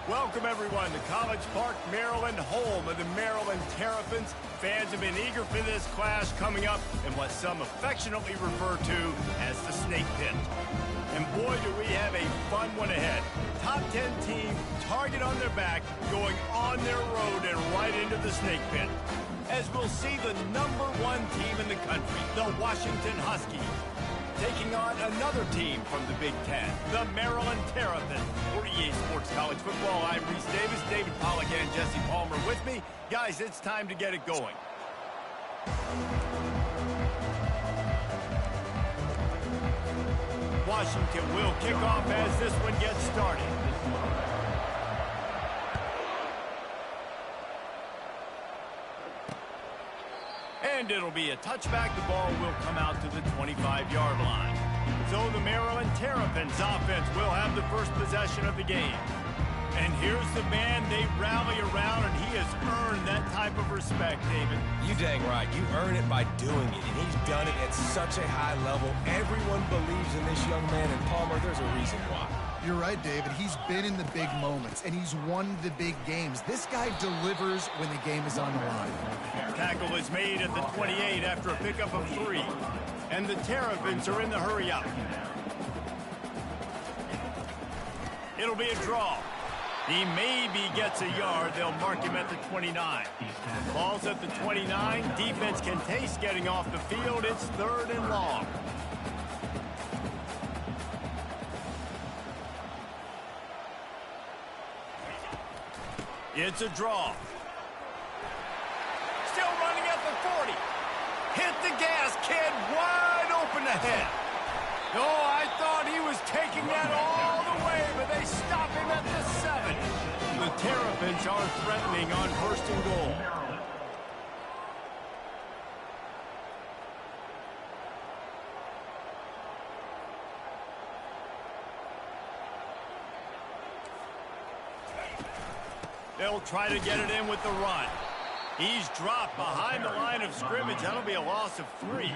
Welcome, everyone, to College Park, Maryland, home of the Maryland Terrapins. Fans have been eager for this clash coming up in what some affectionately refer to as the Snake Pit. And boy, do we have a fun one ahead. Top 10 team, target on their back, going on their road and right into the Snake Pit. As we'll see the #1 team in the country, the Washington Huskies, taking on another team from the Big Ten, the Maryland Terrapins. For EA Sports College Football, I'm Reese Davis, David Pollack and Jesse Palmer with me. Guys, it's time to get it going. Washington will kick off as this one gets started. And it'll be a touchback. The ball will come out to the 25-yard line. So the Maryland Terrapins offense will have the first possession of the game. And here's the man they rally around, and he has earned that type of respect, David. You dang right. You earn it by doing it, and he's done it at such a high level. Everyone believes in this young man, and Palmer, there's a reason why. You're right, David. He's been in the big moments, and he's won the big games. This guy delivers when the game is on the line. Tackle is made at the 28 after a pickup of 3. And the Terrapins are in the hurry up. It'll be a draw. He maybe gets a yard. They'll mark him at the 29. Ball's at the 29. Defense can taste getting off the field. It's 3rd and long. It's a draw. Still running at the 40. Hit the gas, kid. Wide open ahead. Oh, I thought he was taking that all the way, but they stop him at the 7. The Terrapins are threatening on 1st and goal. They'll try to get it in with the run. He's dropped behind the line of scrimmage. That'll be a loss of 3.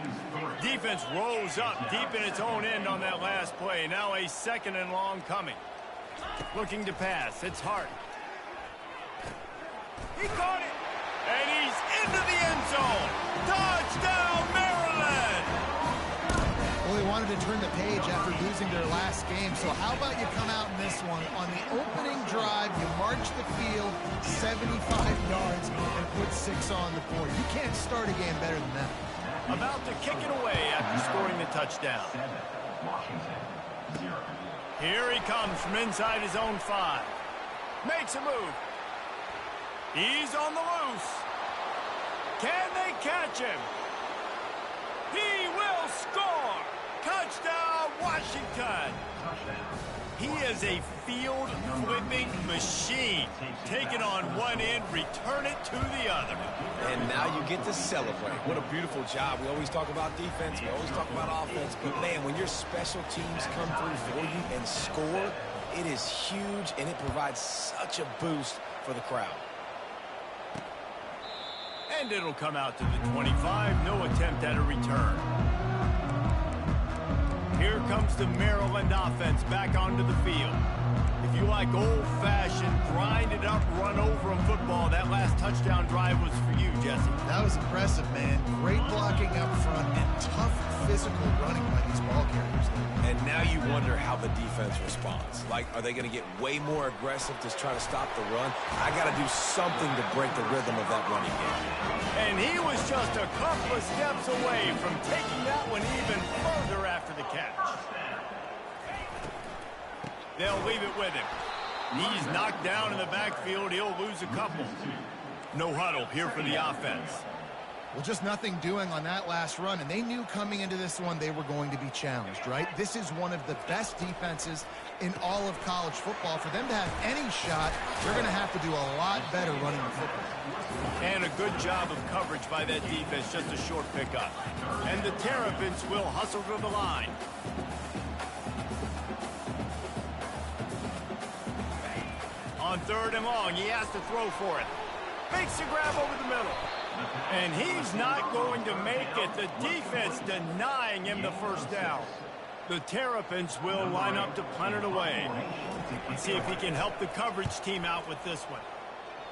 Defense rolls up deep in its own end on that last play. Now a 2nd and long coming. Looking to pass. It's Hart. He caught it. And he's into the end zone. Touchdown, Maryland! Well, they wanted to turn the page after losing their last game, so how about you come out in this one? On the opening drive, you march the field 75 yards and put 6 on the board. You can't start a game better than that. About to kick it away after scoring the touchdown. Here he comes from inside his own 5. Makes a move. He's on the loose. Can they catch him? He will score. Touchdown, Washington. He is a field-flipping machine. Take it on one end, return it to the other. And now you get to celebrate. What a beautiful job. We always talk about defense. We always talk about offense. But, man, when your special teams come through for you and score, it is huge, and it provides such a boost for the crowd. And it'll come out to the 25. No attempt at a return. Here comes the Maryland offense back onto the field. If you like old-fashioned, grind-it-up, run-over-'em football, that last touchdown drive was for you, Jesse. That was impressive, man. Great blocking up front and tough physical running by these ball carriers. And now you wonder how the defense responds. Like, are they going to get way more aggressive to try to stop the run? I got to do something to break the rhythm of that running game. And he was just a couple of steps away from taking that one even further after the catch. They'll leave it with him. He's knocked down in the backfield. He'll lose a couple. No huddle here for the offense. Well, just nothing doing on that last run, and they knew coming into this one they were going to be challenged, right? This is one of the best defenses in all of college football. For them to have any shot, they're going to have to do a lot better running the football. And a good job of coverage by that defense, just a short pickup. And the Terrapins will hustle to the line. On 3rd and long, he has to throw for it. Makes the grab over the middle. And he's not going to make it. The defense denying him the first down. The Terrapins will line up to punt it away. Let's see if he can help the coverage team out with this one.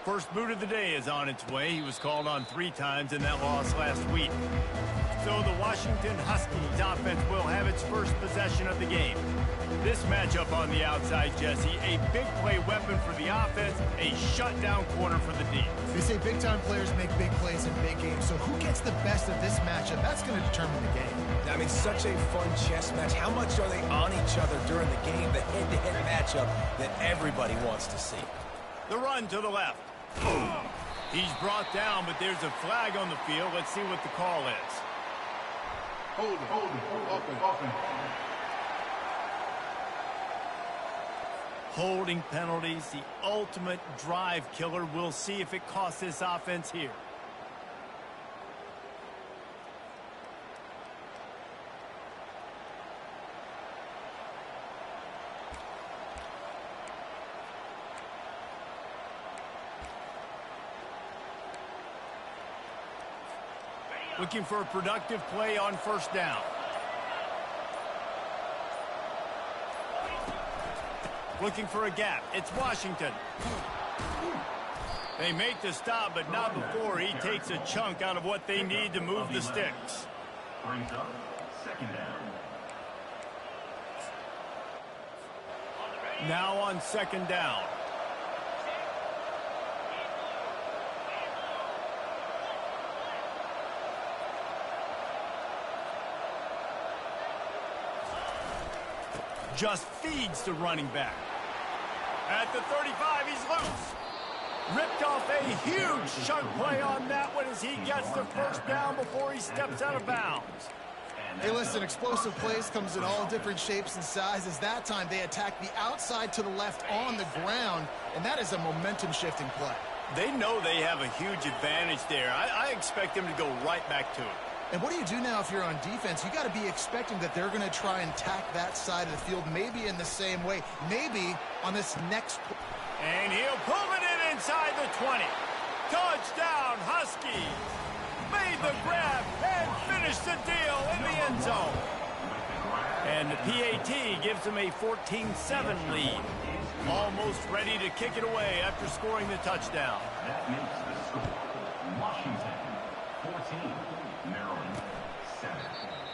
First boot of the day is on its way. He was called on 3 times in that loss last week. So the Washington Huskies offense will have its first possession of the game. This matchup on the outside, Jesse, a big play weapon for the offense, a shutdown corner for the D. They say big-time players make big plays in big games, so who gets the best of this matchup? That's going to determine the game. I mean, such a fun chess match. How much are they on each other during the game, the head-to-head matchup that everybody wants to see? The run to the left. He's brought down, but there's a flag on the field. Let's see what the call is. Holding penalties, the ultimate drive killer. We'll see if it costs this offense here. Looking for a productive play on first down. Looking for a gap. It's Washington. They make the stop, but not before he takes a chunk out of what they need to move the sticks. Brings up second down. Now on second down. Just feeds the running back. At the 35, he's loose. Ripped off a huge chunk play on that one as he gets the first down before he steps out of bounds. Hey, listen, explosive plays comes in all different shapes and sizes. That time, they attack the outside to the left on the ground, and that is a momentum-shifting play. They know they have a huge advantage there. I expect them to go right back to it. And what do you do now if you're on defense? You got to be expecting that they're going to try and tack that side of the field, maybe in the same way, maybe on this next. And he'll pull it in inside the 20. Touchdown, Husky. Made the grab and finished the deal in the end zone. And the PAT gives them a 14-7 lead. Almost ready to kick it away after scoring the touchdown. That makes the score Washington 14, Maryland 7.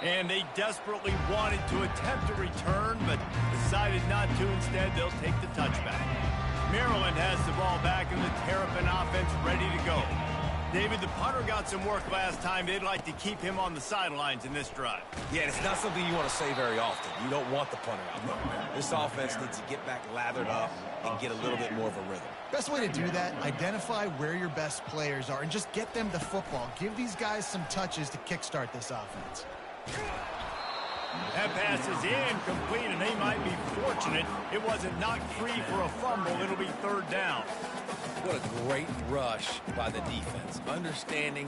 And they desperately wanted to attempt a return, but decided not to. Instead, they'll take the touchback. Maryland has the ball back, and the Terrapin offense ready to go. David, the punter got some work last time. They'd like to keep him on the sidelines in this drive. Yeah, it's not something you want to say very often. You don't want the punter out there. This offense needs to get back lathered up and get a little bit more of a rhythm. Best way to do that, identify where your best players are and just get them the football. Give these guys some touches to kickstart this offense. That pass is incomplete, and they might be fortunate it wasn't knocked free for a fumble. It'll be third down. What a great rush by the defense. Understanding,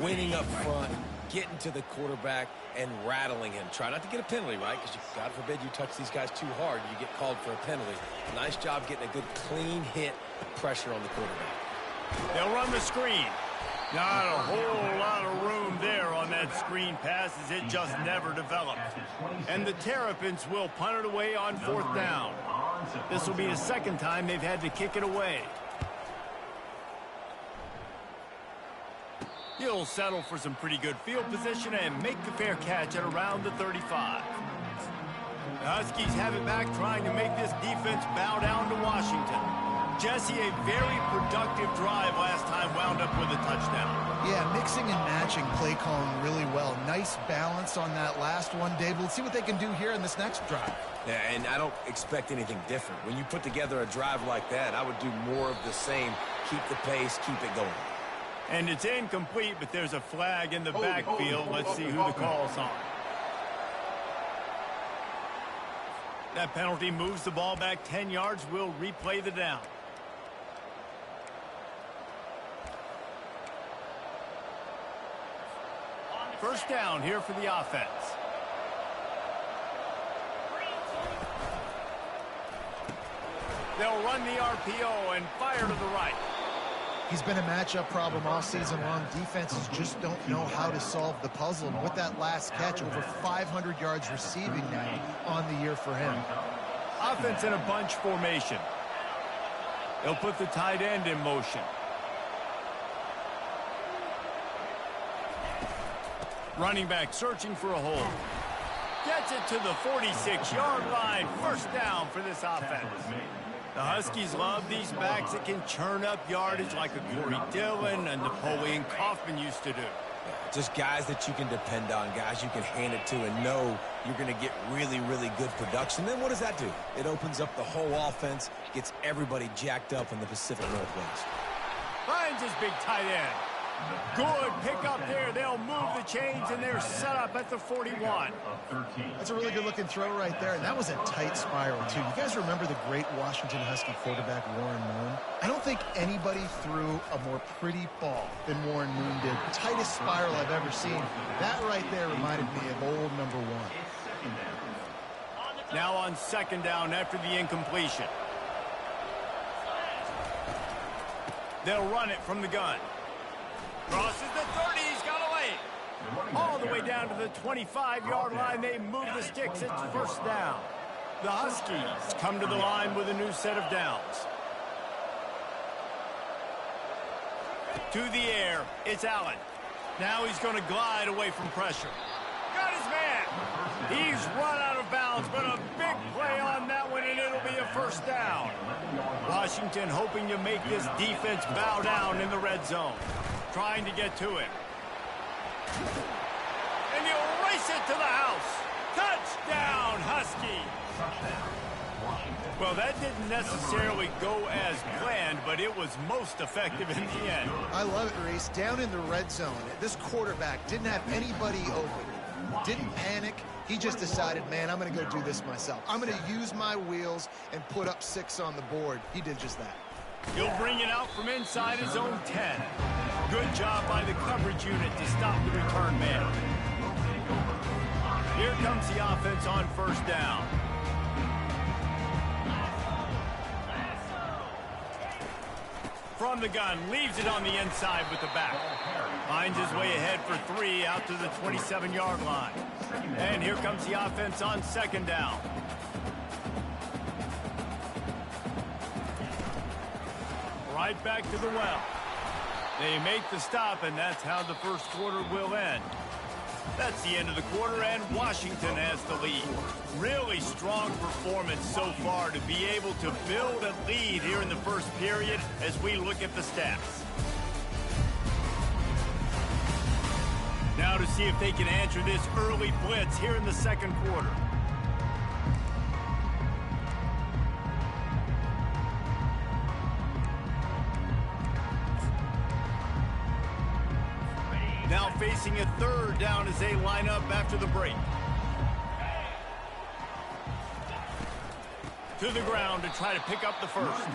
winning up front, getting to the quarterback, and rattling him. Try not to get a penalty, right? Because God forbid you touch these guys too hard, you get called for a penalty. Nice job getting a good clean hit pressure on the quarterback. They'll run the screen. Not a whole lot of room there on that screen pass as it just never developed. And the Terrapins will punt it away on fourth down. This will be the second time they've had to kick it away. He'll settle for some pretty good field position and make the fair catch at around the 35. The Huskies have it back, trying to make this defense bow down to Washington. Jesse, a very productive drive last time, wound up with a touchdown. Yeah, mixing and matching play calling really well. Nice balance on that last one, Dave. Let's see what they can do here in this next drive. Yeah, and I don't expect anything different. When you put together a drive like that, I would do more of the same. Keep the pace, keep it going. And it's incomplete, but there's a flag in the backfield. Let's see who the call's on. That penalty moves the ball back 10 yards. We'll replay the down. First down here for the offense. They'll run the RPO and fire to the right. He's been a matchup problem all season long. Defenses just don't know how to solve the puzzle. And with that last catch, over 500 yards receiving now on the year for him. Offense in a bunch formation. They'll put the tight end in motion. Running back searching for a hole. Gets it to the 46-yard line. First down for this offense. The Huskies love these backs that can churn up yardage like a Corey Dillon and Napoleon Kaufman used to do. Just guys that you can depend on, guys you can hand it to and know you're going to get really, really good production. Then what does that do? It opens up the whole offense, gets everybody jacked up in the Pacific Northwest. Finds his big tight end. Good pick up there. They'll move the chains, and they're set up at the 41. That's a really good-looking throw right there, and that was a tight spiral, too. You guys remember the great Washington Husky quarterback Warren Moon? I don't think anybody threw a more pretty ball than Warren Moon did. Tightest spiral I've ever seen. That right there reminded me of old number one. Now on second down after the incompletion. They'll run it from the gun. Crosses the 30, he's got away. All the way down to the 25-yard line, they move the sticks, it's first down. The Huskies come to the line with a new set of downs. To the air, it's Allen. Now he's going to glide away from pressure. Got his man. He's run out of bounds, but a big play on that one, and it'll be a first down. Washington hoping to make this defense bow down in the red zone. Trying to get to it. And he'll race it to the house. Touchdown, Husky. Well, that didn't necessarily go as planned, but it was most effective in the end. I love it, Reese. Down in the red zone, this quarterback didn't have anybody open. Didn't panic. He just decided, man, I'm going to go do this myself. I'm going to use my wheels and put up 6 on the board. He did just that. He'll bring it out from inside his own 10. Good job by the coverage unit to stop the return man. Here comes the offense on first down. From the gun, leaves it on the inside with the back. Finds his way ahead for 3 out to the 27-yard line. And here comes the offense on second down. Right back to the well. They make the stop, and that's how the first quarter will end. That's the end of the quarter, and Washington has the lead. Really strong performance so far to be able to build a lead here in the first period as we look at the stats. Now to see if they can answer this early blitz here in the second quarter. Now facing a third down as they line up after the break. To the ground to try to pick up the first.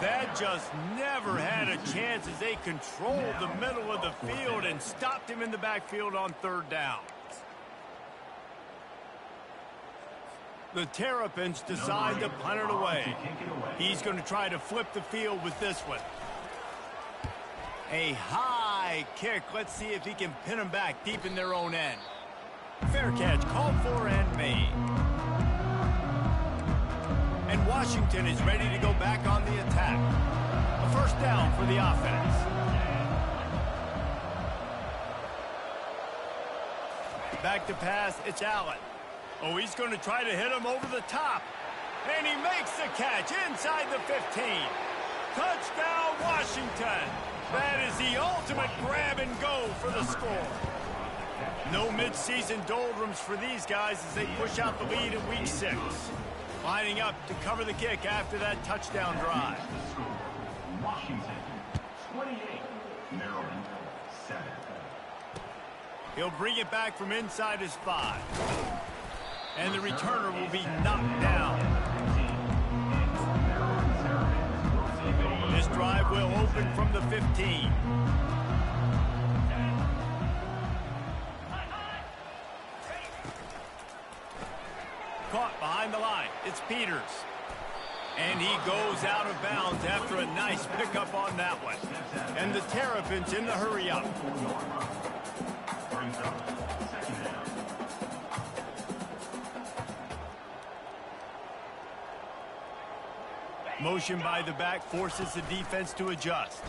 That just never had a chance as they controlled the middle of the field and stopped him in the backfield on third down. The Terrapins decide to punt it away. He's going to try to flip the field with this one. A high kick. Let's see if he can pin them back deep in their own end. Fair catch called for and made. And Washington is ready to go back on the attack. A first down for the offense. Back to pass, it's Allen. Oh, he's going to try to hit him over the top. And he makes the catch inside the 15. Touchdown, Washington. That is the ultimate grab and go for the score. No midseason doldrums for these guys as they push out the lead in week 6. Lining up to cover the kick after that touchdown drive. Washington, 28. Maryland, 7. He'll bring it back from inside his 5. And the returner will be knocked down. This drive will open from the 15. Caught behind the line. It's Peters. And he goes out of bounds after a nice pickup on that one. And the Terrapins in the hurry up. Brings up second down. Motion by the back forces the defense to adjust.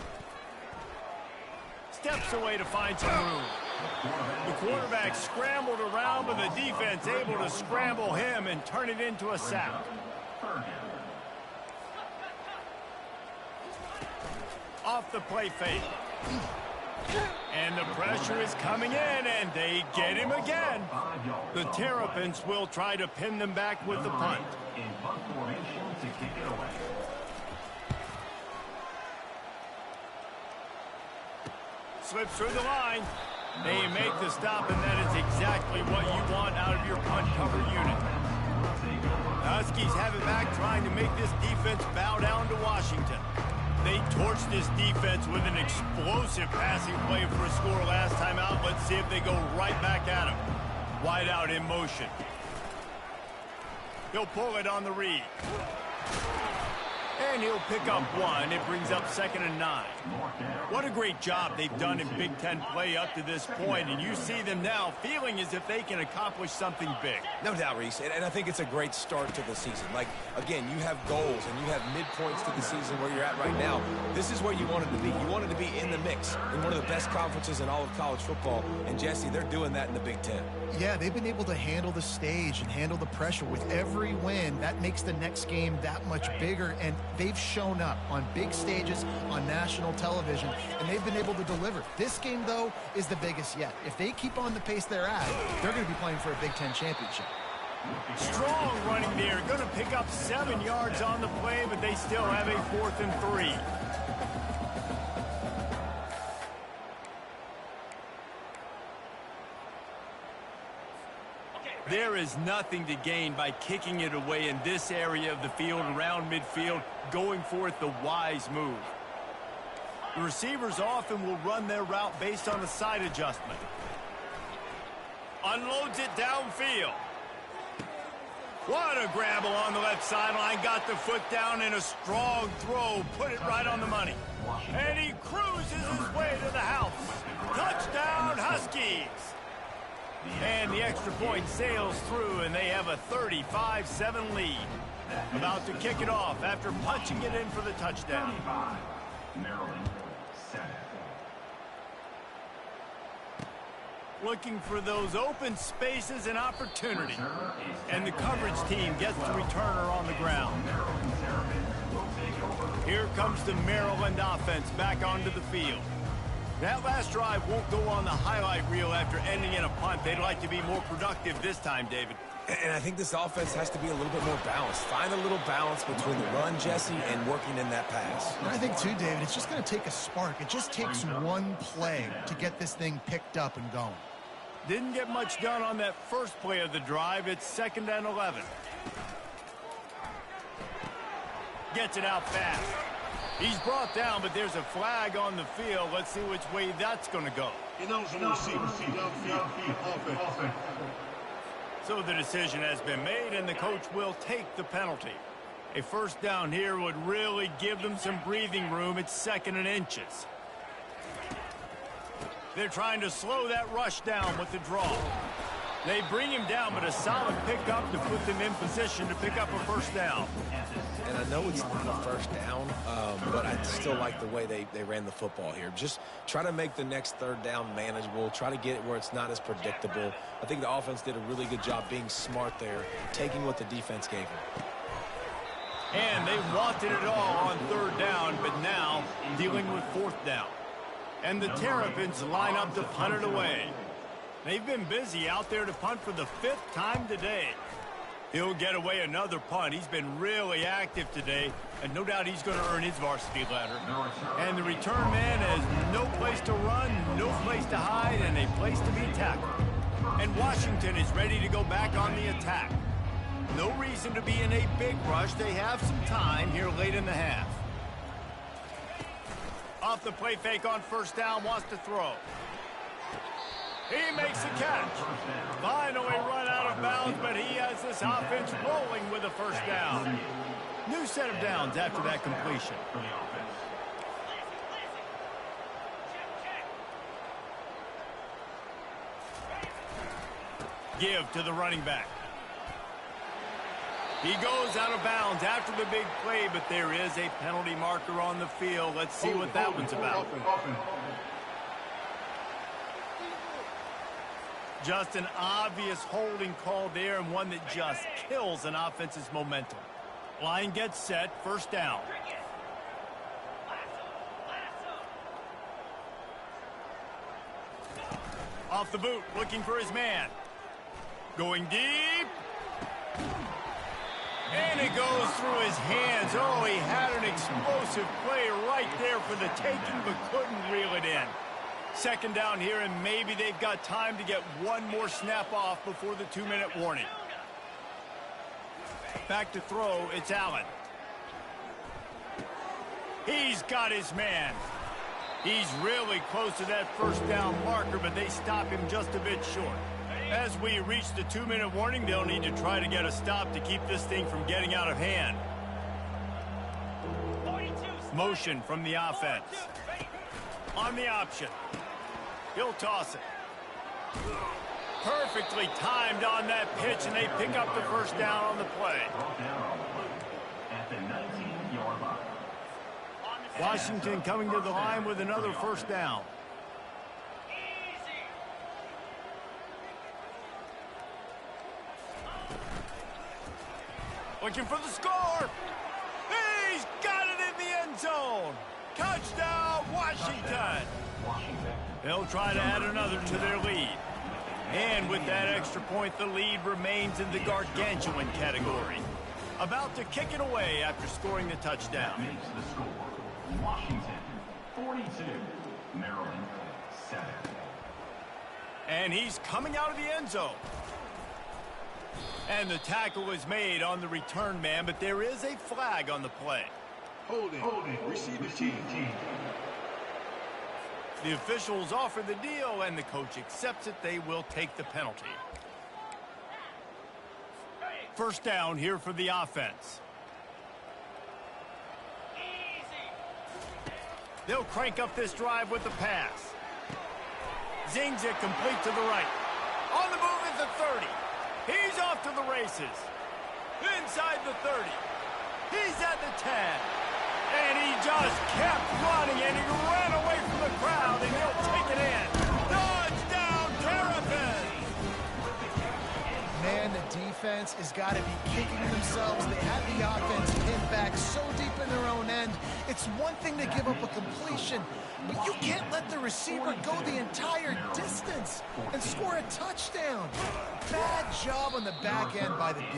Steps away to find some room. The quarterback scrambled around, but the defense able to scramble him and turn it into a sack. Off the play fake. And the pressure is coming in, and they get him again. The Terrapins will try to pin them back with the punt. In punt formation to kick it away. Slips through the line. They make the stop, and that is exactly what you want out of your punt cover unit. The Huskies have it back, trying to make this defense bow down to Washington. They torched this defense with an explosive passing play for a score last time out. Let's see if they go right back at him. Wide out in motion. He'll pull it on the read. And he'll pick up one. It brings up 2nd and 9. What a great job they've done in Big Ten play up to this point, and you see them now feeling as if they can accomplish something big. No doubt, Reese, and I think it's a great start to the season. Like, again, you have goals and you have midpoints to the season where you're at right now. This is where you wanted to be. You wanted to be in the mix in one of the best conferences in all of college football, and Jesse, they're doing that in the Big Ten. Yeah, they've been able to handle the stage and handle the pressure. With every win, that makes the next game that much bigger, and they've shown up on big stages on national television, and they've been able to deliver. This game, though, is the biggest yet. If they keep on the pace they're at, they're going to be playing for a Big Ten championship. Strong running there. Going to pick up 7 yards on the play, but they still have a 4th and 3. There is nothing to gain by kicking it away in this area of the field, around midfield, going for it the wise move. The receivers often will run their route based on a side adjustment. Unloads it downfield. What a grabble on the left sideline. Got the foot down in a strong throw. Put it right on the money. And he cruises his way to the house. Touchdown, Huskies. And the extra point sails through, and they have a 35-7 lead. About to kick it off after punching it in for the touchdown. Maryland 7. Looking for those open spaces and opportunity. And the coverage team gets the returner on the ground. Here comes the Maryland offense back onto the field. That last drive won't go on the highlight reel after ending in a punt. They'd like to be more productive this time, David. And I think this offense has to be a little bit more balanced. Find a little balance between the run, Jesse, and working in that pass. And I think, too, David, it's just going to take a spark. It just takes one play to get this thing picked up and going. Didn't get much done on that first play of the drive. It's 2nd and 11. Gets it out fast. He's brought down, but there's a flag on the field. Let's see which way that's going to go. So the decision has been made, and the coach will take the penalty. A first down here would really give them some breathing room. It's 2nd and inches. They're trying to slow that rush down with the draw. They bring him down, but a solid pickup to put them in position to pick up a first down. And I know it's not a first down, but I still like the way they ran the football here. Just try to make the next 3rd down manageable. Try to get it where it's not as predictable. I think the offense did a really good job being smart there, taking what the defense gave them. And they wanted it all on 3rd down, but now dealing with 4th down. And the Terrapins line up to punt it away. They've been busy out there to punt for the 5th time today. He'll get away another punt. He's been really active today, and no doubt he's going to earn his varsity letter. And the return man has no place to run, no place to hide, and a place to be tackled. And Washington is ready to go back on the attack. No reason to be in a big rush. They have some time here late in the half. Off the play fake on 1st down, wants to throw. He makes the catch. Finally run out of bounds, but he has this offense rolling with a 1st down. New set of downs after that completion. For the offense. Give to the running back. He goes out of bounds after the big play, but there is a penalty marker on the field. Let's see what that one's about. Just an obvious holding call there, and one that just kills an offense's momentum. Line gets set, first down. Off the boot, looking for his man. Going deep. And it goes through his hands. Oh, he had an explosive play right there for the taking, but couldn't reel it in. Second down here, and maybe they've got time to get one more snap off before the 2-minute warning. Back to throw, it's Allen. He's got his man. He's really close to that first down marker, but they stop him just a bit short. As we reach the 2-minute warning, they'll need to try to get a stop to keep this thing from getting out of hand. Motion from the offense. On the option. He'll toss it. Perfectly timed on that pitch, and they pick up the first down on the play. Brought down on the play at the 19-yard line. Washington coming to the line with another first down. Looking for the score. He's got it in the end zone. Touchdown, Washington. They'll try to add another to their lead. And with that extra point, the lead remains in the gargantuan category. About to kick it away after scoring the touchdown. Makes the score. Washington 42, Maryland 7. And he's coming out of the end zone. And the tackle is made on the return man, but there is a flag on the play. Holding. Receiver team. The officials offer the deal, and the coach accepts it. They will take the penalty. First down here for the offense. They'll crank up this drive with the pass. Zings it complete to the right. On the move at the 30. He's off to the races. Inside the 30. He's at the 10. And he just kept running, and he ran away from the crowd, and he'll take it in. Touchdown, Terrapins! Man, the defense has got to be kicking themselves. They had the offense pinned back so deep in their own end. It's one thing to give up a completion, but you can't let the receiver go the entire distance and score a touchdown. Bad job on the back end by the D.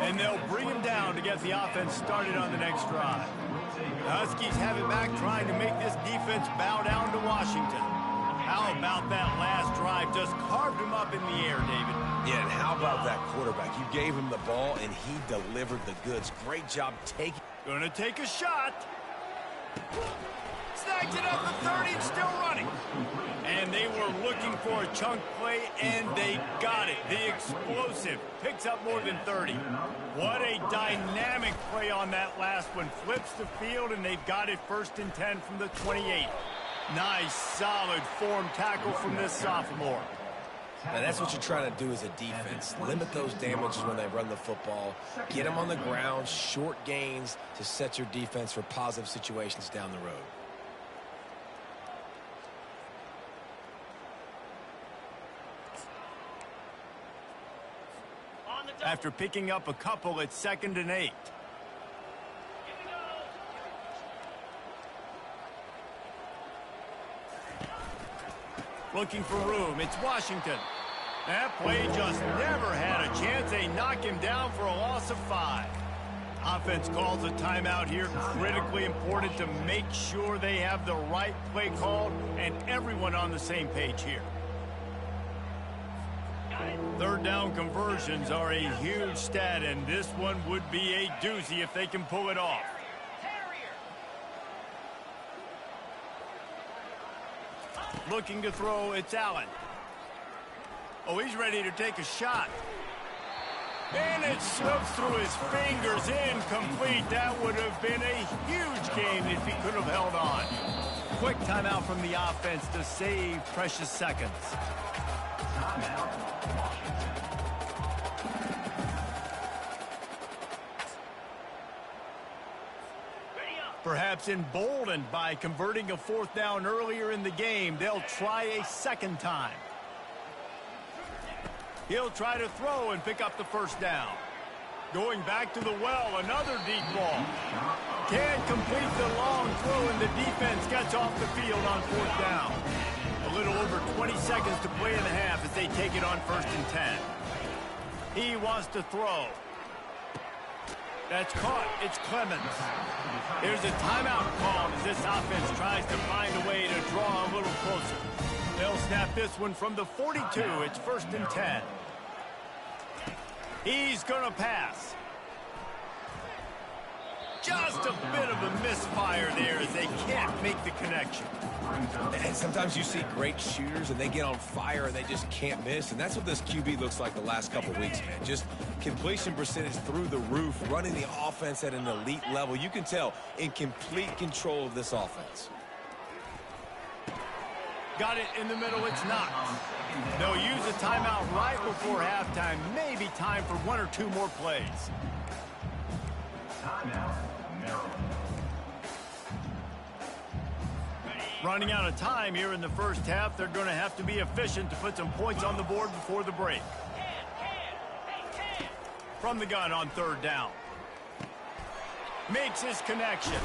And they'll bring him down to get the offense started on the next drive. The Huskies have it back, trying to make this defense bow down to Washington. How about that last drive? Just carved him up in the air, David. Yeah, and how about that quarterback? You gave him the ball, and he delivered the goods. Great job taking. Gonna take a shot. Snagged it at the 30 and still running. And they were looking for a chunk play, and they got it. The explosive picks up more than 30. What a dynamic play on that last one. Flips the field, and they've got it first and 10 from the 28. Nice, solid form tackle from this sophomore. Now, that's what you're trying to do as a defense. Limit those damages when they run the football. Get them on the ground, short gains to set your defense for positive situations down the road. After picking up a couple, it's 2nd and 8. Looking for room, it's Washington. That play just never had a chance. They knock him down for a loss of 5. Offense calls a timeout here. Critically important to make sure they have the right play called and everyone on the same page here. Third down conversions are a huge stat, and this one would be a doozy if they can pull it off. Looking to throw, it's Allen. Oh, he's ready to take a shot. And it slips through his fingers, incomplete. That would have been a huge gain if he could have held on. Quick timeout from the offense to save precious seconds. Perhaps emboldened by converting a fourth down earlier in the game, they'll try a second time. He'll try to throw and pick up the first down. Going back to the well, another deep ball. Can't complete the long throw, and the defense gets off the field on fourth down. A little over 20 seconds to play in the half as they take it on 1st and 10. He wants to throw. That's caught. It's Clemens. There's a timeout called as this offense tries to find a way to draw a little closer. They'll snap this one from the 42. It's 1st and 10. He's going to pass. Just a bit of a misfire there as they can't make the connection. And sometimes you see great shooters and they get on fire and they just can't miss. And that's what this QB looks like the last couple weeks, man. Just completion percentage through the roof, running the offense at an elite level. You can tell in complete control of this offense. Got it in the middle. It's not. They'll use a timeout right before halftime. Maybe time for 1 or 2 more plays. Timeout, Maryland. Running out of time here in the first half. They're going to have to be efficient to put some points on the board before the break. From the gun on 3rd down. Makes his connection.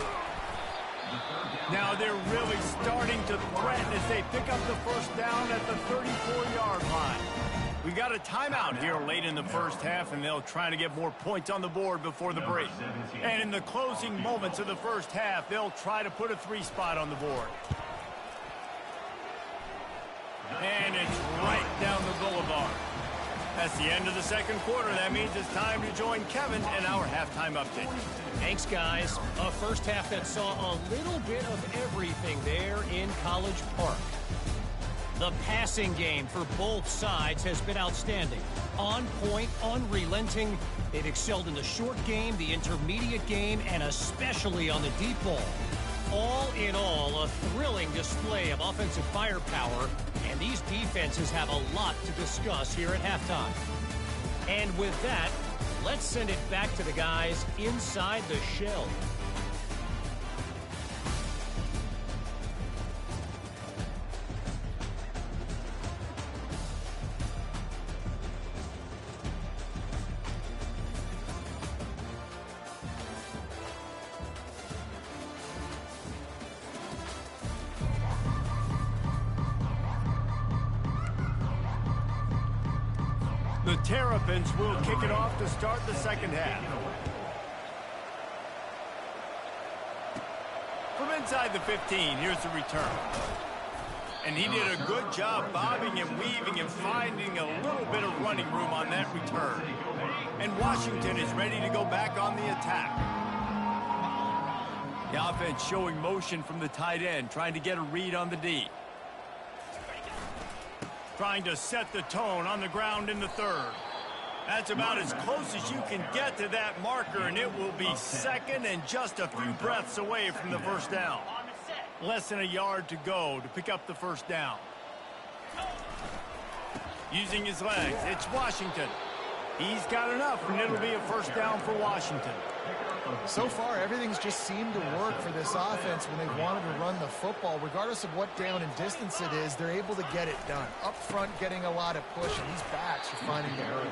Now they're really starting to threaten as they pick up the first down at the 34-yard line. We got a timeout here late in the first half, and they'll try to get more points on the board before the break. And in the closing moments of the first half, they'll try to put a 3 spot on the board. And it's right down the boulevard. That's the end of the second quarter. That means it's time to join Kevin in our halftime update. Thanks, guys. A first half that saw a little bit of everything there in College Park. The passing game for both sides has been outstanding. On point, unrelenting. They've excelled in the short game, the intermediate game, and especially on the deep ball. All in all, a thrilling display of offensive firepower, and these defenses have a lot to discuss here at halftime. And with that, let's send it back to the guys inside the shell. The Terrapins will kick it off to start the second half. From inside the 15, here's the return. And he did a good job bobbing and weaving and finding a little bit of running room on that return. And Washington is ready to go back on the attack. The offense showing motion from the tight end, trying to get a read on the D. Trying to set the tone on the ground in the 3rd. That's about as close as you can get to that marker, and it will be second and just a few breaths away from the first down. Less than a yard to go to pick up the first down. Using his legs, it's Washington. He's got enough, and it'll be a first down for Washington. So far, everything's just seemed to work for this offense when they wanted to run the football. Regardless of what down and distance it is, they're able to get it done. Up front, getting a lot of push, and these backs are finding the hurdle.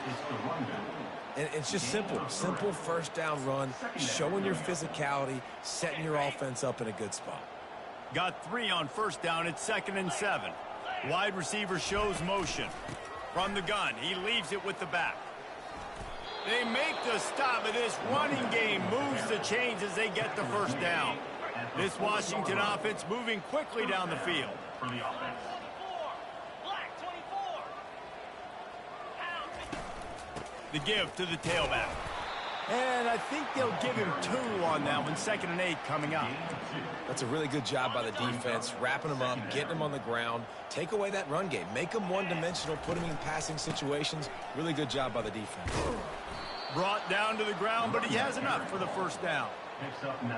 And it's just simple. Simple first down run, showing your physicality, setting your offense up in a good spot. Got 3 on first down. It's 2nd and 7. Wide receiver shows motion. From the gun, he leaves it with the back. They make the stop, and this running game moves the chains as they get the first down. This Washington offense moving quickly down the field. For the offense. The give to the tailback. And I think they'll give him 2 on that one. 2nd and 8 coming up. That's a really good job by the defense, wrapping them up, getting them on the ground. Take away that run game. Make them one-dimensional, put them in passing situations. Really good job by the defense. Brought down to the ground, but he has enough for the first down.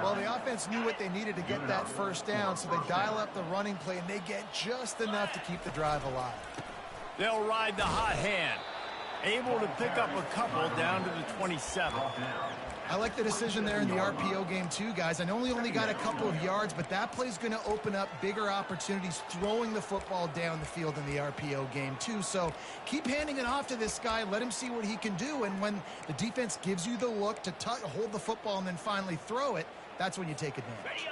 Well, the offense knew what they needed to get that first down, so they dial up the running play, and they get just enough to keep the drive alive. They'll ride the hot hand. Able to pick up a couple down to the 27. I like the decision there in the RPO game too, guys. I know he only got a couple of yards, but that play's going to open up bigger opportunities throwing the football down the field in the RPO game too. So keep handing it off to this guy. Let him see what he can do. And when the defense gives you the look to hold the football and then finally throw it, that's when you take advantage.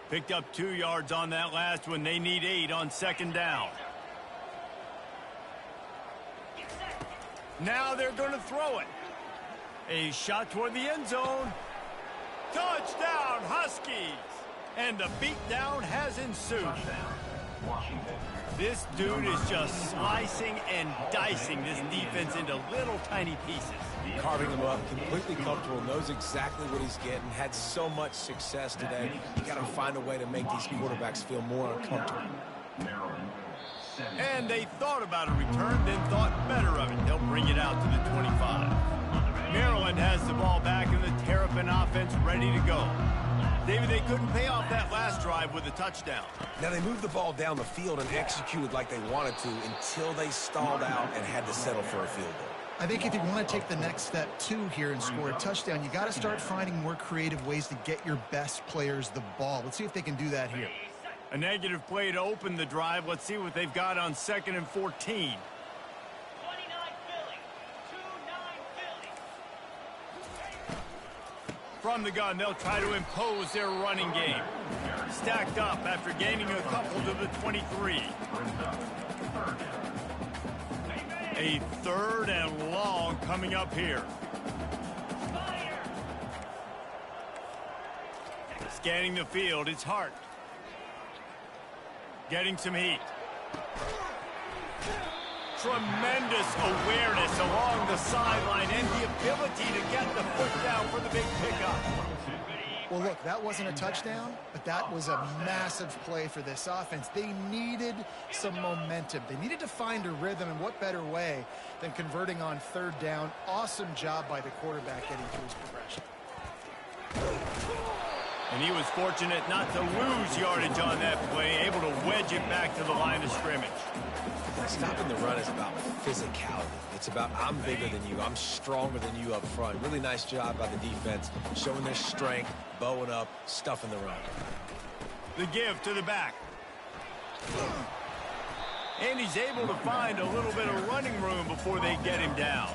Picked up 2 yards on that last one. They need 8 on second down. Now they're going to throw it. A shot toward the end zone. Touchdown, Huskies! And the beatdown has ensued. This dude is just slicing and dicing this defense into little tiny pieces. Carving him up, completely comfortable, knows exactly what he's getting, had so much success today. You got to find a way to make these quarterbacks feel more uncomfortable. And they thought about a return, then thought better of it. They'll bring it out to the 25. Maryland has the ball back and the Terrapin offense ready to go. David, they couldn't pay off that last drive with a touchdown. Now they moved the ball down the field and executed like they wanted to until they stalled out and had to settle for a field goal. I think if you want to take the next step too here and score a touchdown, you got to start finding more creative ways to get your best players the ball. Let's see if they can do that here. A negative play to open the drive. Let's see what they've got on 2nd and 14. From the gun, they'll try to impose their running game. Stacked up after gaining a couple to the 23. A 3rd and long coming up here. Scanning the field, it's Hart. Getting some heat. Tremendous awareness along the sideline and the ability to get the foot down for the big pickup. Well, look, that wasn't a touchdown, but that was a massive play for this offense. They needed some momentum. They needed to find a rhythm, and what better way than converting on 3rd down. Awesome job by the quarterback getting through his progression. And he was fortunate not to lose yardage on that play, able to wedge it back to the line of scrimmage. Stopping the run is about physicality. It's about I'm bigger than you, I'm stronger than you up front. Really nice job by the defense, showing their strength, bowing up, stuffing the run. The give to the back. And he's able to find a little bit of running room before they get him down.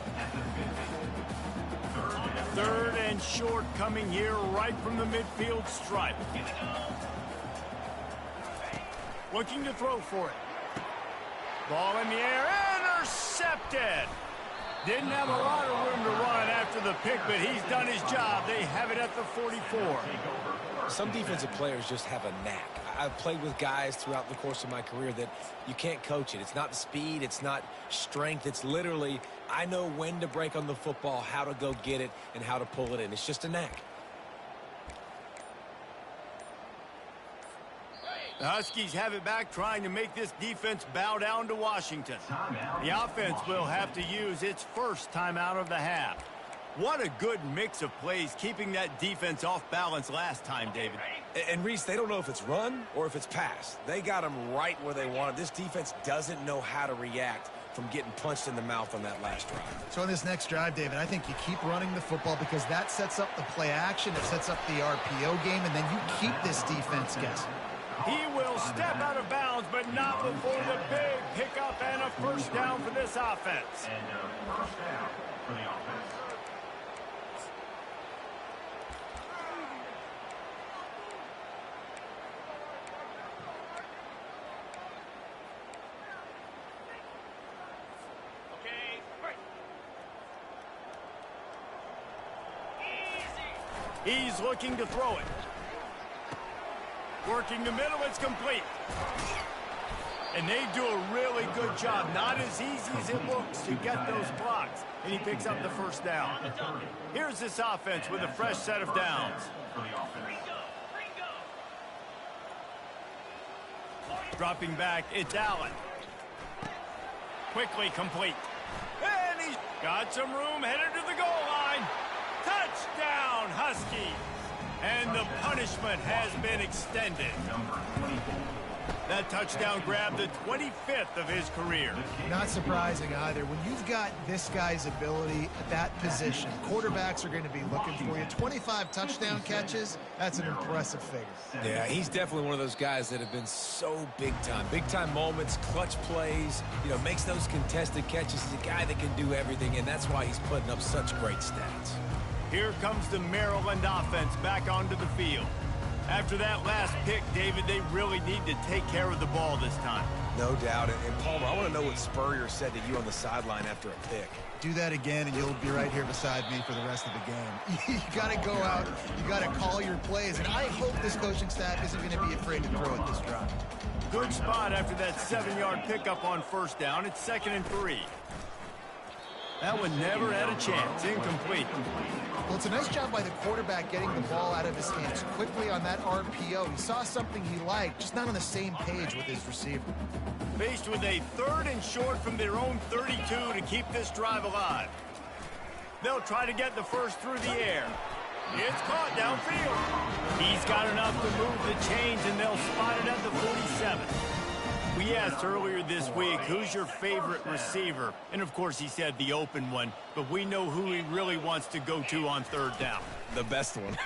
3rd and short coming here right from the midfield stripe. Looking to throw for it. Ball in the air, intercepted. Didn't have a lot of room to run after the pick, but he's done his job. They have it at the 44. Some defensive players just have a knack. I've played with guys throughout the course of my career that you can't coach it. It's not speed, it's not strength. It's literally, I know when to break on the football, how to go get it, and how to pull it in. It's just a knack. The Huskies have it back, trying to make this defense bow down to Washington. The offense will have to use its first timeout of the half. What a good mix of plays, keeping that defense off balance last time, David. And Reese, they don't know if it's run or if it's pass. They got them right where they want it. This defense doesn't know how to react from getting punched in the mouth on that last drive. So in this next drive, David, I think you keep running the football because that sets up the play action, it sets up the RPO game, and then you keep this defense guessing. He will step out of bounds, but not before the big pickup and a first down for this offense. And a first down for the offense. He's looking to throw it. Working the middle, it's complete. And they do a really good job. Not as easy as it looks to get those blocks. And he picks up the first down. Here's this offense with a fresh set of downs. Dropping back, it's Allen. Quickly complete. And he's got some room headed to the goal line. Touchdown, Huskies! And the punishment has been extended. Number 24. That touchdown grabbed the 25th of his career. Not surprising either. When you've got this guy's ability at that position, quarterbacks are going to be looking for you. 25 touchdown catches, that's an impressive figure. Yeah, he's definitely one of those guys that have been so big time. Big time moments, clutch plays, makes those contested catches. He's a guy that can do everything, and that's why he's putting up such great stats. Here comes the Maryland offense back onto the field. After that last pick, David, they really need to take care of the ball this time. No doubt. And Palmer, I want to know what Spurrier said to you on the sideline after a pick. Do that again, and you'll be right here beside me for the rest of the game. You got to go out. You got to call your plays, and I hope this coaching staff isn't going to be afraid to throw at this drive. Good spot after that 7-yard pickup on first down. It's 2nd and 3. That one never had a chance. Incomplete. Well, it's a nice job by the quarterback getting the ball out of his hands quickly on that RPO. He saw something he liked, just not on the same page with his receiver. Faced with a 3rd and short from their own 32 to keep this drive alive. They'll try to get the first through the air. It's caught downfield. He's got enough to move the chains, and they'll spot it at the 47. We asked earlier this week, who's your favorite receiver? And, of course, he said the open one, but we know who he really wants to go to on 3rd down. The best one.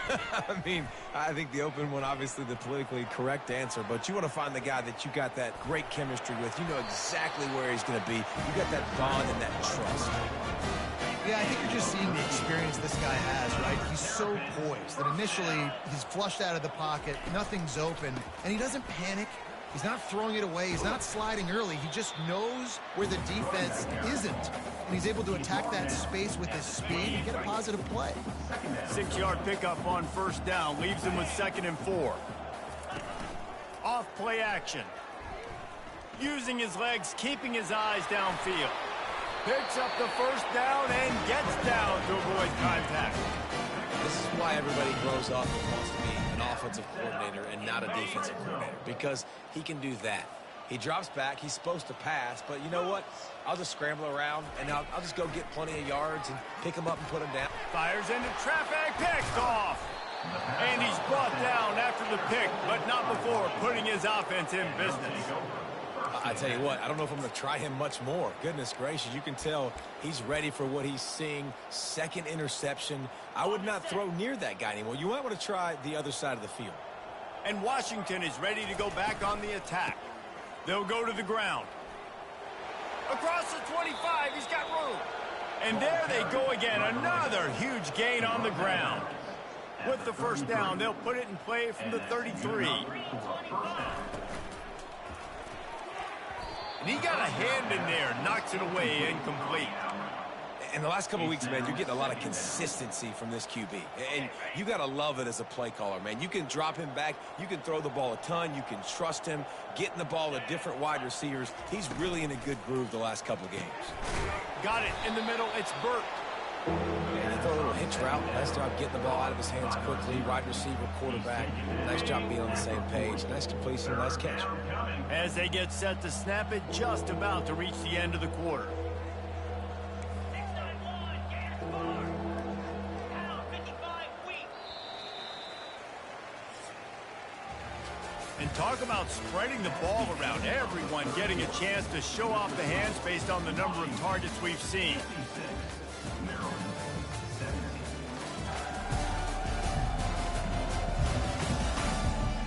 I think the open one, obviously the politically correct answer, but you want to find the guy that you got that great chemistry with. You know exactly where he's going to be. You got that bond and that trust. Yeah, I think you're just seeing the experience this guy has, right? He's so poised that initially he's flushed out of the pocket, nothing's open, and he doesn't panic. He's not throwing it away. He's not sliding early. He just knows where the defense isn't. And he's able to attack that space with his speed and get a positive play. 6-yard pickup on first down leaves him with 2nd and 4. Off play action. Using his legs, keeping his eyes downfield. Picks up the first down and gets down to avoid contact. This is why everybody grows up and wants to be an offensive coordinator and not a defensive coordinator, because he can do that. He drops back. He's supposed to pass, but you know what? I'll just scramble around, and I'll just go get plenty of yards and pick him up and put him down. Fires into traffic, picked off. And he's brought down after the pick, but not before putting his offense in business. I tell you what, I don't know if I'm going to try him much more. Goodness gracious, you can tell he's ready for what he's seeing. 2nd interception. I would not throw near that guy anymore. You might want to try the other side of the field. And Washington is ready to go back on the attack. They'll go to the ground. Across the 25, he's got room. And there they go again, another huge gain on the ground. With the first down, they'll put it in play from the 33. And he got a hand in there, knocks it away, incomplete. In the last couple of weeks, man, you're getting a lot of consistency from this QB. And you got to love it as a play caller, man. You can drop him back. You can throw the ball a ton. You can trust him, getting the ball to different wide receivers. He's really in a good groove the last couple of games. Got it in the middle. It's Burt. And he threw a little hitch route. Nice job getting the ball out of his hands quickly. Wide receiver, quarterback. Nice job being on the same page. Nice completion, nice catch. As they get set to snap it, just about to reach the end of the quarter. And talk about spreading the ball around, everyone getting a chance to show off the hands based on the number of targets we've seen.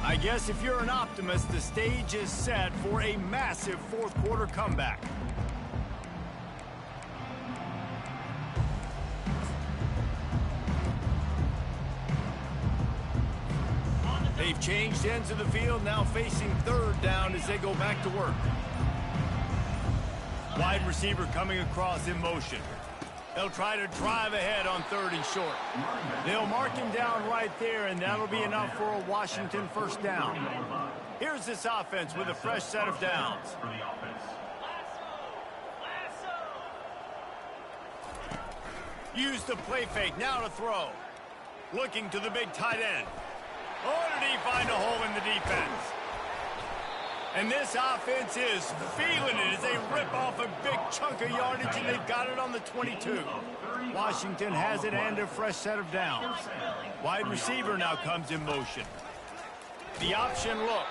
I guess if you're an optimist, the stage is set for a massive 4th quarter comeback. They've changed ends of the field, now facing 3rd down as they go back to work. Wide receiver coming across in motion. They'll try to drive ahead on 3rd and short. They'll mark him down right there, and that'll be enough for a Washington first down. Here's this offense with a fresh set of downs. Use the play fake, now to throw. Looking to the big tight end. Oh, did he find a hole in the defense? And this offense is feeling it as they rip off a big chunk of yardage, and they've got it on the 22. Washington has it and a fresh set of downs. Wide receiver now comes in motion. The option look.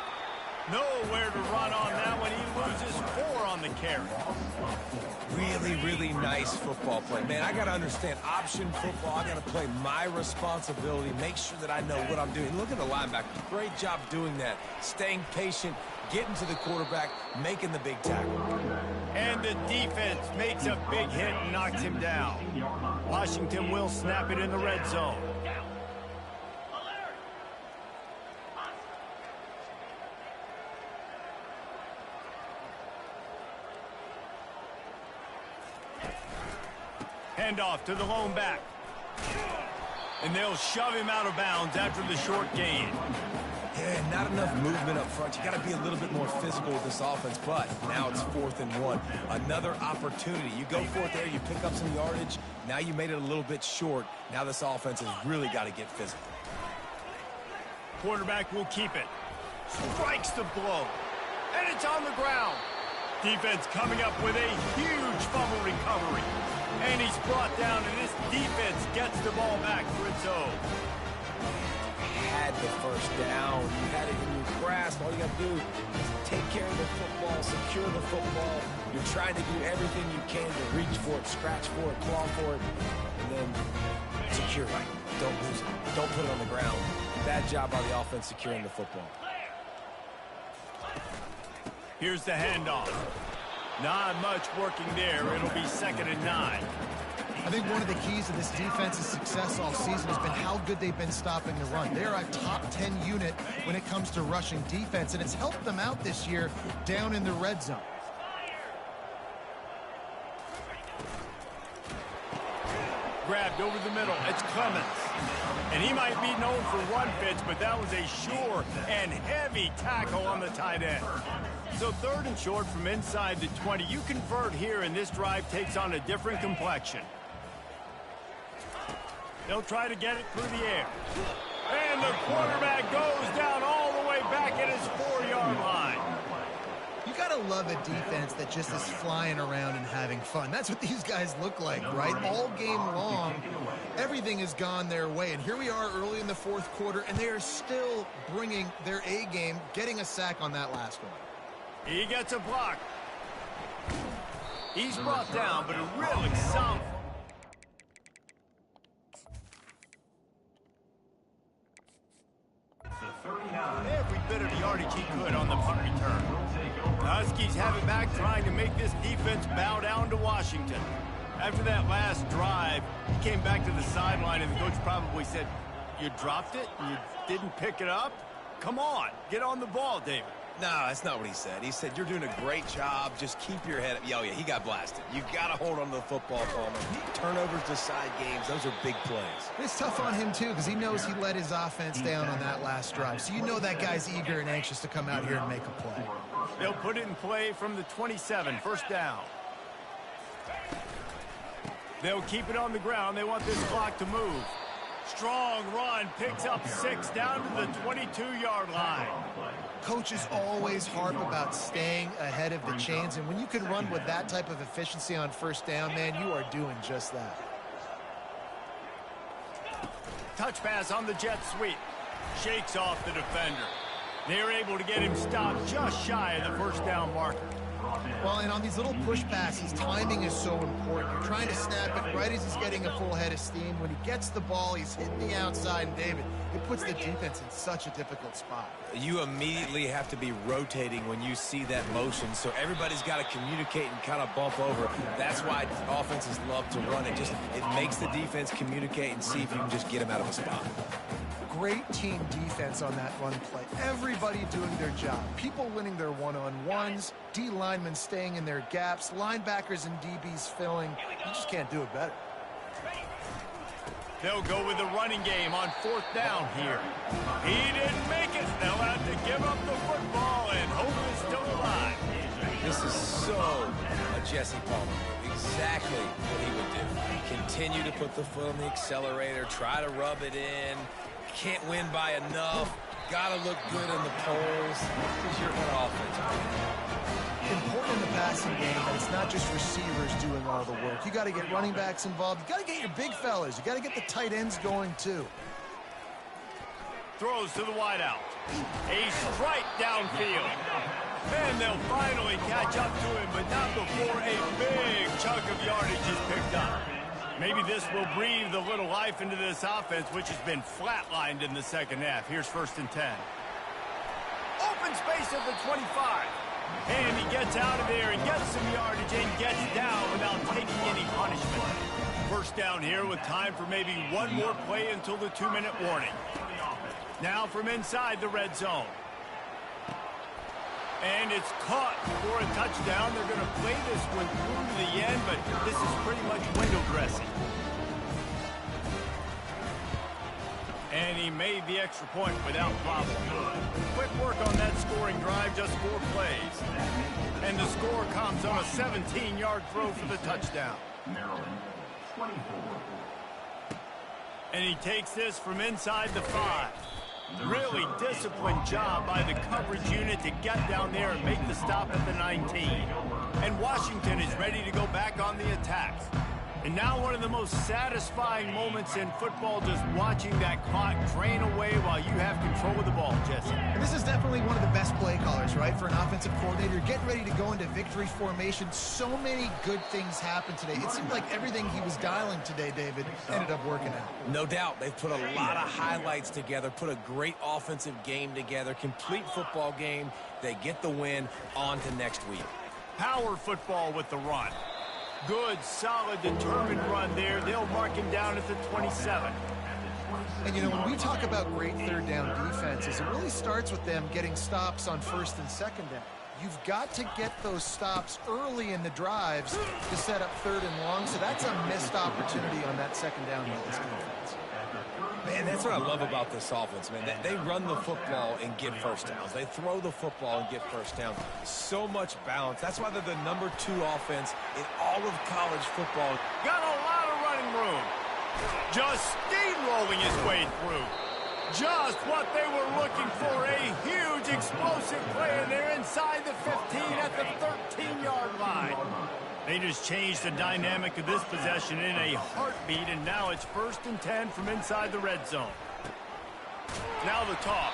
Nowhere to run on that one. He loses 4 on the carry. Really, really nice football play. Man, I got to understand option football. I got to play my responsibility, make sure that I know what I'm doing. Look at the linebacker. Great job doing that. Staying patient, getting to the quarterback, making the big tackle. And the defense makes a big hit and knocks him down. Washington will snap it in the red zone. Handoff to the lone back. And they'll shove him out of bounds after the short gain. Yeah, not enough movement up front. You got to be a little bit more physical with this offense, but now it's 4th and 1. Another opportunity. You go for it there, you pick up some yardage. Now you made it a little bit short. Now this offense has really got to get physical. Quarterback will keep it. Strikes the blow. And it's on the ground. Defense coming up with a huge fumble recovery. And he's brought down, and this defense gets the ball back for its own. Had the first down. You had it in your grasp. All you got to do is take care of the football, secure the football. You're trying to do everything you can to reach for it, scratch for it, claw for it, and then secure it. Don't lose it. Don't put it on the ground. Bad job by the offense securing the football. Here's the handoff. Not much working there. It'll be 2nd and 9. I think one of the keys to this defense's success all season has been how good they've been stopping the run. They're a top 10 unit when it comes to rushing defense, and it's helped them out this year down in the red zone. Grabbed over the middle. It's Clemens. And he might be known for one pitch, but that was a sure and heavy tackle on the tight end. So 3rd and short from inside the 20. You convert here, and this drive takes on a different complexion. They'll try to get it through the air. And the quarterback goes down all the way back at his 4-yard line. You gotta love a defense that just is flying around and having fun. That's what these guys look like, right? All game long, everything has gone their way. And here we are early in the 4th quarter, and they are still bringing their A game, getting a sack on that last one. He gets a block. He's brought down, but a really solid. Every bit of yardage he could on the punt return. The Huskies have it back, trying to make this defense bow down to Washington. After that last drive, he came back to the sideline, and the coach probably said, "You dropped it? You didn't pick it up? Come on, get on the ball, David." No, that's not what he said. He said, you're doing a great job. Just keep your head up. Oh, yeah, he got blasted. You got to hold on to the football, Palmer. Turnovers decide games. Those are big plays. It's tough on him, too, because he knows he let his offense down on that last drive. So you know that guy's eager and anxious to come out here and make a play. They'll put it in play from the 27, 1st down. They'll keep it on the ground. They want this clock to move. Strong run, picks up 6 down to the 22-yard line. Coaches always harp about staying ahead of the chains, and when you can run with that type of efficiency on 1st down, man, you are doing just that. Touch pass on the jet sweep. Shakes off the defender. They're able to get him stopped just shy of the 1st down marker. Well, and on these little push passes, timing is so important. You're trying to snap it right as he's getting a full head of steam. When he gets the ball, he's hitting the outside, and David, it puts the defense in such a difficult spot. You immediately have to be rotating when you see that motion, so everybody's got to communicate and kind of bump over. That's why offenses love to run it. It makes the defense communicate and see if you can just get him out of a spot. Great team defense on that run play. Everybody doing their job. People winning their one-on-ones, D linemen staying in their gaps, linebackers and DBs filling. You just can't do it better. They'll go with the running game on 4th down here. He didn't make it. They'll have to give up the football, and hope is still alive. This is so a Jesse Palmer move. Exactly what he would do. Continue to put the foot on the accelerator, try to rub it in. Can't win by enough. got to look good in the polls because you're an offense. Important in the passing game that it's not just receivers doing all the work. You got to get running backs involved. You got to get your big fellas. You got to get the tight ends going too. Throws to the wideout. A strike downfield. And they'll finally catch up to him, but not before a big chunk of yardage is picked up. Maybe this will breathe a little life into this offense, which has been flatlined in the second half. Here's 1st and 10. Open space at the 25. And he gets out of there and gets some yardage and gets down without taking any punishment. 1st down here with time for maybe one more play until the 2-minute warning. Now from inside the red zone. And it's caught for a touchdown. They're going to play this one through to the end, but this is pretty much window dressing. And he made the extra point without problem. Quick work on that scoring drive, just 4 plays. And the score comes on a 17-yard throw for the touchdown. Maryland, 24. And he takes this from inside the 5. Really disciplined job by the coverage unit to get down there and make the stop at the 19. And Washington is ready to go back on the attacks. And now one of the most satisfying moments in football, just watching that clock drain away while you have control of the ball, Jesse. And this is definitely one of the best play callers, right, for an offensive coordinator. Getting ready to go into victory formation. So many good things happened today. It seemed like everything he was dialing today, David, ended up working out. No doubt. They've put a lot of highlights together, put a great offensive game together, complete football game. They get the win. On to next week. Power football with the run. Good, solid, determined run there. They'll mark him down at the 27. And, you know, when we talk about great 3rd down defenses, it really starts with them getting stops on 1st and 2nd down. You've got to get those stops early in the drives to set up 3rd and long, so that's a missed opportunity on that 2nd down by this defense. Man, that's what I love about this offense, man. They run the football and get 1st downs. They throw the football and get 1st downs. So much balance. That's why they're the #2 offense in all of college football. Got a lot of running room. Just steamrolling his way through. Just what they were looking for. A huge explosive play, and they're inside the 15 at the 13-yard line. They just changed the dynamic of this possession in a heartbeat, and now it's 1st and 10 from inside the red zone. Now the toss.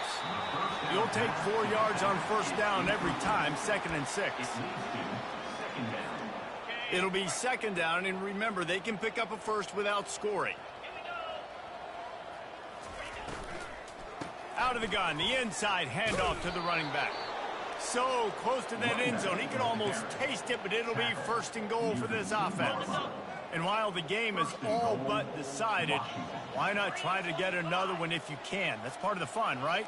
You'll take 4 yards on 1st down every time, 2nd and 6. It'll be 2nd down, and remember, they can pick up a 1st without scoring. Out of the gun, the inside handoff to the running back. So close to that end zone, he can almost taste it, but it'll be 1st and goal for this offense. And while the game is all but decided, why not try to get another one if you can? That's part of the fun, right?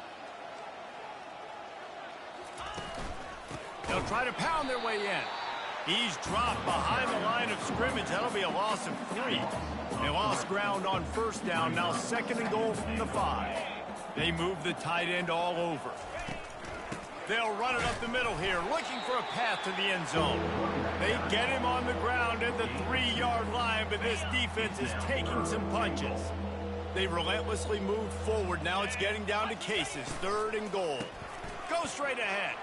They'll try to pound their way in. He's dropped behind the line of scrimmage. That'll be a loss of 3. They lost ground on 1st down, now 2nd and goal from the 5. They move the tight end all over. They'll run it up the middle here, looking for a path to the end zone. They get him on the ground at the 3-yard line, but this defense is taking some punches. They relentlessly moved forward. Now it's getting down to cases. 3rd and goal. Go straight ahead.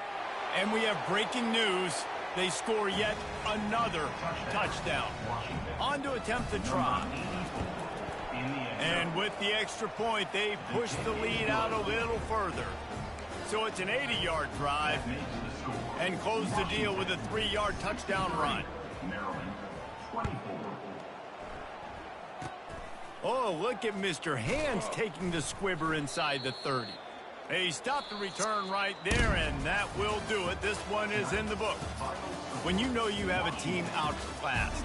And we have breaking news. They score yet another touchdown. On to attempt the try. And with the extra point, they push the lead out a little further. So it's an 80-yard drive and close the deal with a 3-yard touchdown run. Maryland, 24. Oh, look at Mr. Hands taking the squibber inside the 30. They stopped the return right there, and that will do it. This one is in the book. When you know you have a team outclassed,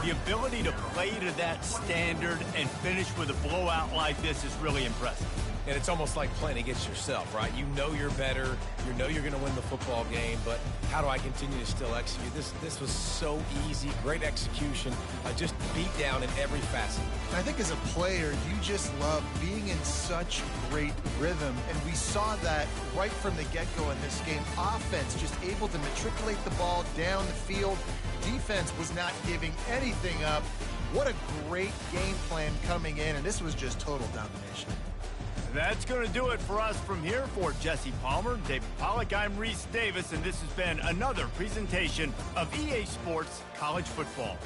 the ability to play to that standard and finish with a blowout like this is really impressive. And it's almost like playing against yourself, right? You know you're better. You know you're going to win the football game, but how do I continue to still execute? This was so easy. Great execution. Just beat down in every facet. I think as a player, you just love being in such great rhythm, and we saw that right from the get-go in this game. Offense just able to matriculate the ball down the field. Defense was not giving anything up. What a great game plan coming in, and this was just total domination. That's going to do it for us from here. For Jesse Palmer, David Pollack, I'm Reese Davis, and this has been another presentation of EA Sports College Football.